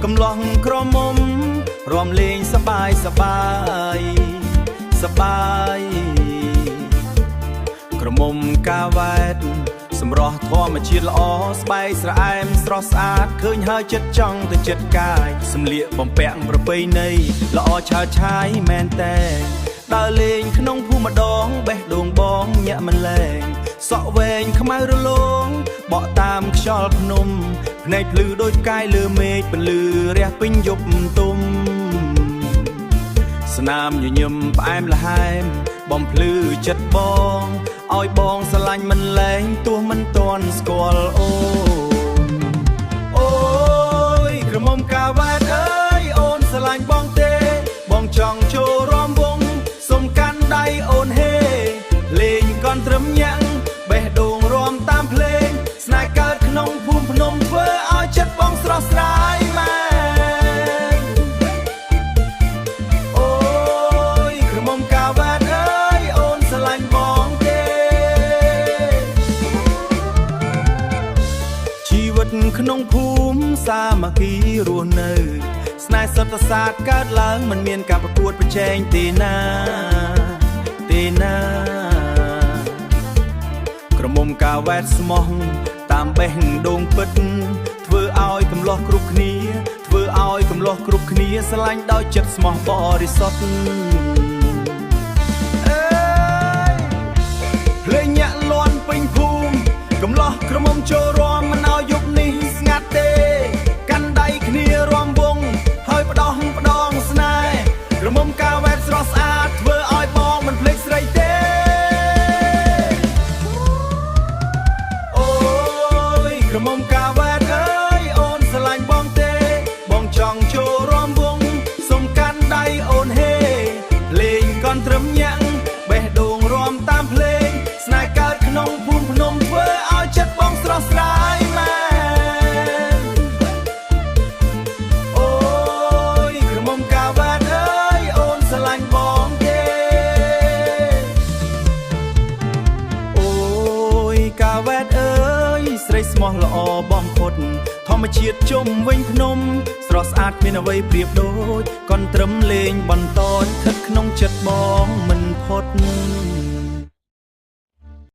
កំឡោះក្រមុំរំលេងសបាយសបាយសបាយក្រមុំកាវ៉ែតសម្រស់ធម្មជាតិល្អស្បែកស្រអែមស្រស់ស្អាតឃើញហើយចិត្តចង់ទៅចិត្តកាយសម្លៀកបំពាក់ប្រពៃណីល្អឆើតឆាយមែនតែដើរលេងក្នុងភូមិម្ដងបេះដូងបងញាក់មិនលែងសក់វែងខ្មៅរលោងបក់តាមខ្យល់ភ្នំភ្នែកភ្លឺដូចផ្កាយលើមេឃពន្លឺរះពេញយប់ទុំស្នាមញញឹមផ្អែមល្ហែមបំភ្លឺចិត្តបងឲ្យបងស្រឡាញ់មិនលែងទោះមិនទាន់ស្គាល់អូយក្រមុំកាវ៉ែតអើយអូនស្រឡាញ់បងទេបងចង់ចូលរួមវងសុំកាន់ដៃអូនហេលេងកន់ត្រឹមញាំងបេះដូងរំតាមភ្លេងស្នេហ៍កើតក្នុងភូមិភ្នំធ្វើឲ្យចិត្តបងស្រស់ស្រាយមែនអូយក្រមុំកាវ៉ែតអើយអូនស្រឡាញ់បងទេជីវិតក្នុងភូមិសាមគ្គីរស់នៅស្នេហ៍សុទ្ធសាធកើតឡើងមិនមានការប្រកួតប្រជែងទេណាក្រមុំកាវ៉ែតស្មោះតាមបេះដូងពិតធ្វើឲ្យកំលោះគ្រប់គ្នាធ្វើឲ្យកំលោះគ្រប់គ្នាស្រឡាញ់ដោយចិត្តស្មោះបរិសុទ្ធភ្លេងញាក់លាន់ពេញភូមិកំលោះក្រមុំចូលរួមមិនឲ្យយប់នេះស្ងាត់ទេកាន់ដៃគ្នារួមវងហើយផ្ដោះផ្ដងស្នេហ៍ក្រមុំកាវ៉ែតស្រស់ស្អាតធ្វើឲ្យបងមិនភ្លេចស្រីទេក្រមុំកាវ៉ែតអើយអូនស្រឡាញ់បងទេបងចង់ចូលរួមវងសុំកាន់ដៃអូនហេលេងកន់ត្រឹមញាំងបេះដូងរំតាមភ្លេងស្នេហ៍កើតក្នុងភូមិភ្នំធ្វើឲ្យចិត្តបងស្រស់ស្រាយមែនអូយក្រមុំកាវ៉ែតអើយអូនស្រឡាញ់បងទេអូយកាវ៉ែតអើយស្រីស្មោះល្អបំផុតធម្មជាតិជុំវិញភ្នំស្រស់ស្អាតគ្មានអ្វីប្រៀបដូចកន់ត្រឹមលេងបន្តស្ថិតក្នុងចិត្តបងមិន